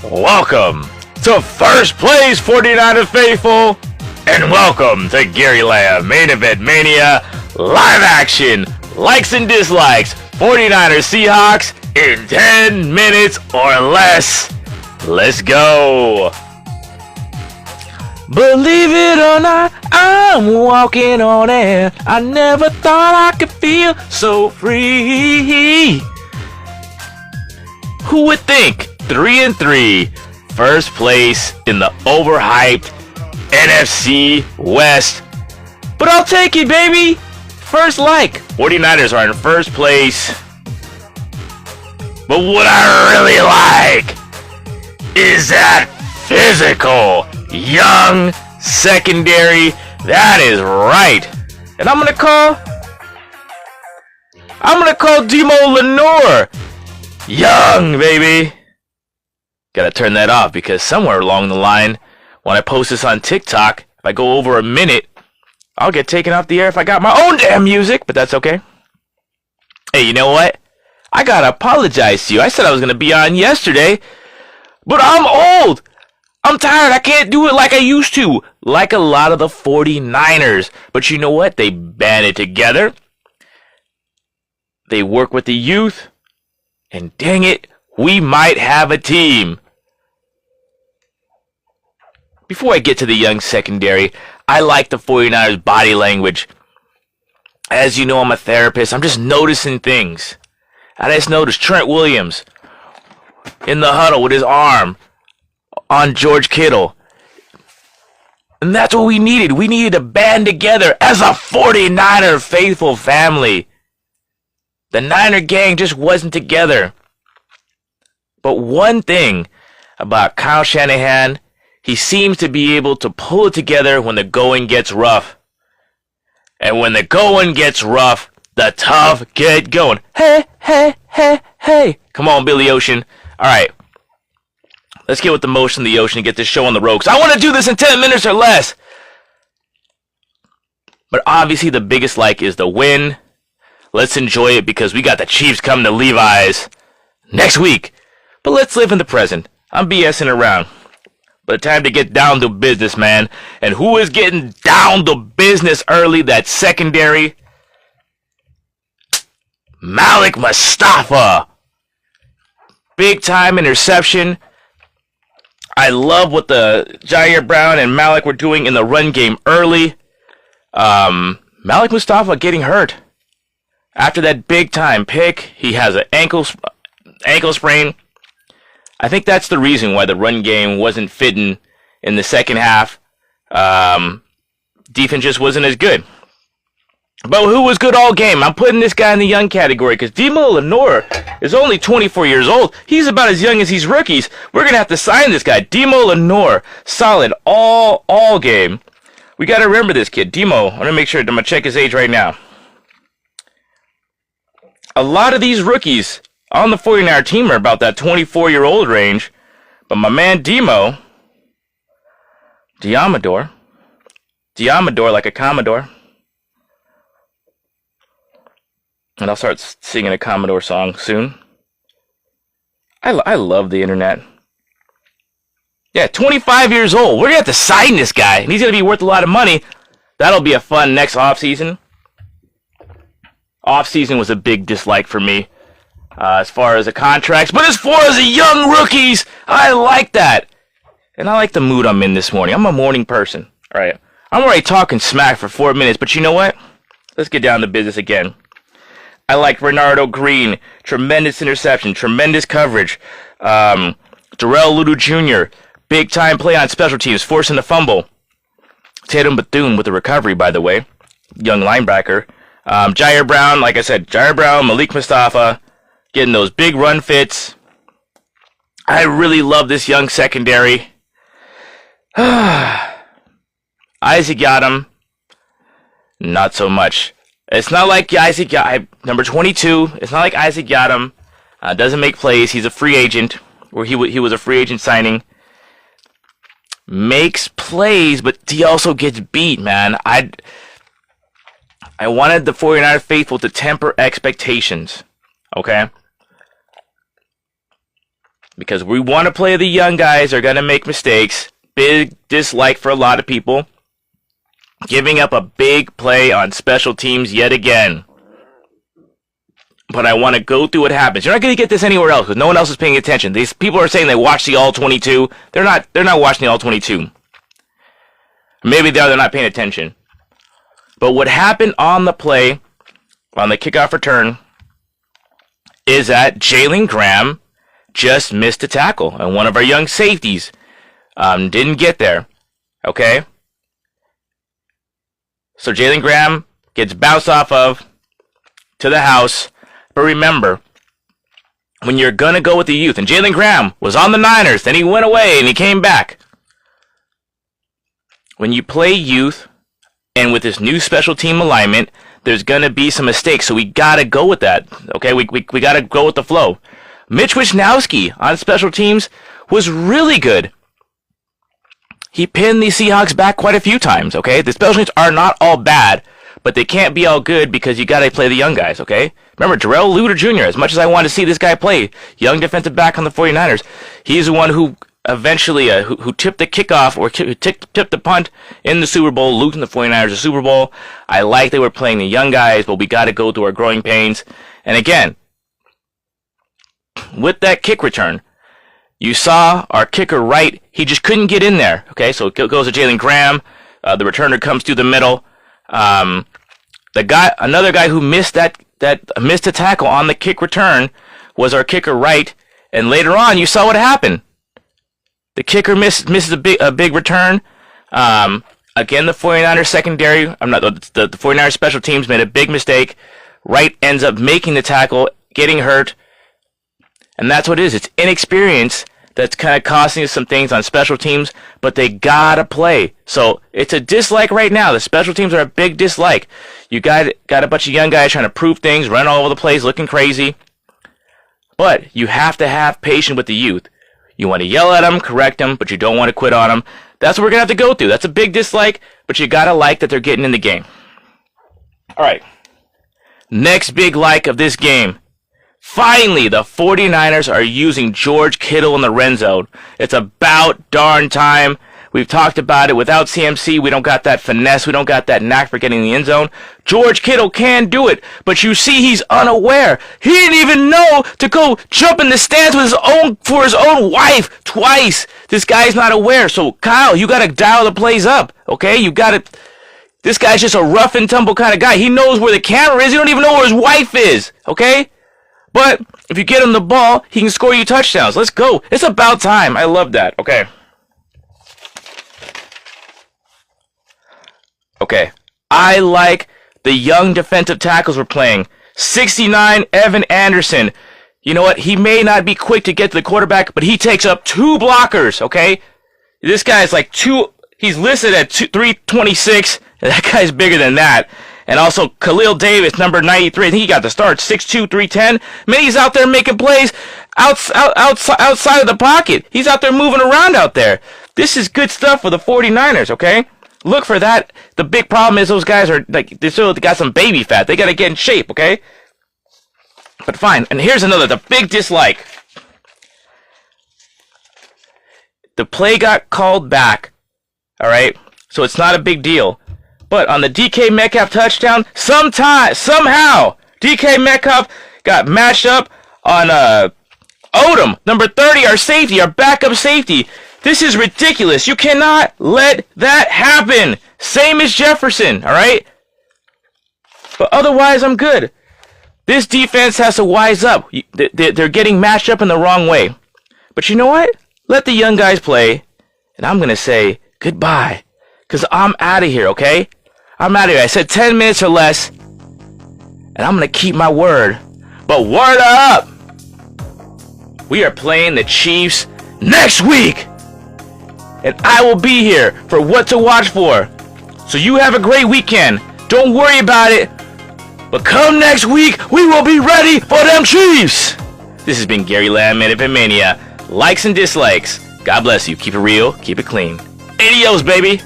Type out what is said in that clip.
Welcome to First Place 49ers Faithful, and welcome to Gary Lamm Main Event Mania live action, likes and dislikes, 49ers Seahawks in 10 minutes or less. Let's go. Believe it or not, I'm walking on air. I never thought I could feel so free. Who would think 3-3, first place in the overhyped NFC West? But I'll take it, baby. First like. 49ers are in first place. But what I really like is that physical, young secondary. That is right. And I'm gonna call Demo Lenore young, baby. Gotta turn that off because somewhere along the line, when I post this on TikTok, if I go over a minute, I'll get taken off the air if I got my own damn music, but that's okay. Hey, you know what? I gotta apologize to you. I said I was gonna be on yesterday, but I'm old. I'm tired. I can't do it like I used to, like a lot of the 49ers. But you know what? They banded together. They work with the youth. And dang it, we might have a team. Before I get to the young secondary, I like the 49ers body language. As you know, I'm a therapist. I'm just noticing things. I just noticed Trent Williams in the huddle with his arm on George Kittle. And that's what we needed. We needed to band together as a 49er faithful family. The Niner gang just wasn't together. But one thing about Kyle Shanahan, he seems to be able to pull it together when the going gets rough. And when the going gets rough, the tough get going. Hey, hey, hey, hey. Come on, Billy Ocean. All right. Let's get with the motion of the ocean and get this show on the road. 'Cause I want to do this in 10 minutes or less. But obviously the biggest like is the win. Let's enjoy it because we got the Chiefs coming to Levi's next week. But let's live in the present. I'm BSing around. But time to get down to business, man. And who is getting down to business early? That secondary. Malik Mustafa. Big time interception. I love what the Jair Brown and Malik were doing in the run game early. Malik Mustafa getting hurt. After that big time pick, he has an ankle sprain. I think that's the reason why the run game wasn't fitting in the second half. Defense just wasn't as good. But who was good all game? I'm putting this guy in the young category because Demo Lenore is only 24 years old. He's about as young as these rookies. We're going to have to sign this guy. Demo Lenore, solid all game. We got to remember this kid. Demo, I'm going to make sure, I'm going to check his age right now. A lot of these rookies on the 49er team are about that 24-year-old range. But my man Demo, Diamador like a Commodore. And I'll start singing a Commodore song soon. I love the internet. Yeah, 25 years old. We're going to have to sign this guy. And he's going to be worth a lot of money. That'll be a fun next offseason. Offseason was a big dislike for me as far as the contracts. But as far as the young rookies, I like that. And I like the mood I'm in this morning. I'm a morning person. All right. I'm already talking smack for 4 minutes. But you know what? Let's get down to business again. I like Renardo Green. Tremendous interception. Tremendous coverage. Darrell Ludu Jr. Big time play on special teams. Forcing the fumble. Tatum Bethune with the recovery, by the way. Young linebacker. Jair Brown, like I said, Jair Brown, Malik Mustafa, getting those big run fits. I really love this young secondary. Isaac Yiadom, not so much. It's not like Isaac Yiadom, number 22. It's not like Isaac Yiadom doesn't make plays. He's a free agent, or he was a free agent signing. Makes plays, but he also gets beat, man. I wanted the 49er faithful to temper expectations. Okay? because we want to play the young guys. They're going to make mistakes. Big dislike for a lot of people. Giving up a big play on special teams yet again. But I want to go through what happens. You're not going to get this anywhere else because no one else is paying attention. These people are saying they watch the All-22. They're not watching the All-22. Maybe they're not paying attention. But what happened on the play, on the kickoff return, is that Jalen Graham just missed a tackle. And one of our young safeties didn't get there. Okay? So Jalen Graham gets bounced off of to the house. But remember, when you're going to go with the youth, and Jalen Graham was on the Niners, then he went away and he came back. When you play youth, and with this new special team alignment, there's going to be some mistakes, so we got to go with that. Okay, we got to go with the flow. Mitch Wisnowski on special teams was really good. He pinned the Seahawks back quite a few times, okay? The special teams are not all bad, but they can't be all good because you got to play the young guys, okay? Remember, Darrell Luter Jr., as much as I want to see this guy play, young defensive back on the 49ers, he's the one who eventually who tipped the kickoff or tipped the punt in the Super Bowl, losing the 49ers the Super Bowl. I like they were playing the young guys, but we got to go through our growing pains. And again, with that kick return, you saw our kicker right. He just couldn't get in there. Okay, so it goes to Jalen Graham. The returner comes through the middle. Another guy who missed missed a tackle on the kick return was our kicker right. And later on, you saw what happened. The kicker misses a big return. Again, the 49ers secondary, the 49ers special teams made a big mistake. Wright ends up making the tackle, getting hurt. And that's what it is. It's inexperience that's kind of costing us some things on special teams, but they gotta play. So it's a dislike right now. The special teams are a big dislike. You got a bunch of young guys trying to prove things, run all over the place, looking crazy. But you have to have patience with the youth. You want to yell at them, correct them, but you don't want to quit on them. That's what we're going to have to go through. That's a big dislike, but you got to like that they're getting in the game. All right. Next big like of this game. Finally, the 49ers are using George Kittle in the red zone. It's about darn time. We've talked about it. Without CMC, we don't got that finesse. We don't got that knack for getting in the end zone. George Kittle can do it, but you see he's unaware. He didn't even know to go jump in the stands with for his own wife twice. This guy's not aware. So, Kyle, you got to dial the plays up, okay? You got to... This guy's just a rough and tumble kind of guy. He knows where the camera is. He don't even know where his wife is, okay? But if you get him the ball, he can score you touchdowns. Let's go. It's about time. I love that, okay? Okay, I like the young defensive tackles we're playing. 69, Evan Anderson. You know what? He may not be quick to get to the quarterback, but he takes up 2 blockers, okay? This guy's like he's listed at 326. That guy's bigger than that. And also, Khalil Davis, number 93. I think he got the start, 6'2", 310. Man, he's out there making plays outside of the pocket. He's out there moving around out there. This is good stuff for the 49ers, okay? Look for that. The big problem is those guys are, they still got some baby fat. They got to get in shape, okay? But fine. And here's the big dislike. The play got called back, all right? So it's not a big deal. But on the DK Metcalf touchdown, somehow, DK Metcalf got matched up on Odom, number 30, our safety, our backup safety. This is ridiculous. You cannot let that happen. Same as Jefferson, all right? But otherwise, I'm good. This defense has to wise up. They're getting matched up in the wrong way. But you know what? Let the young guys play, and I'm going to say goodbye, because I'm out of here, okay? I'm out of here. I said 10 minutes or less, and I'm going to keep my word. But word up! We are playing the Chiefs next week! And I will be here for what to watch for. So you have a great weekend. Don't worry about it. But come next week, we will be ready for them Chiefs. This has been Gary Lamm, Man of Mania. Likes and dislikes. God bless you. Keep it real. Keep it clean. Adios, baby.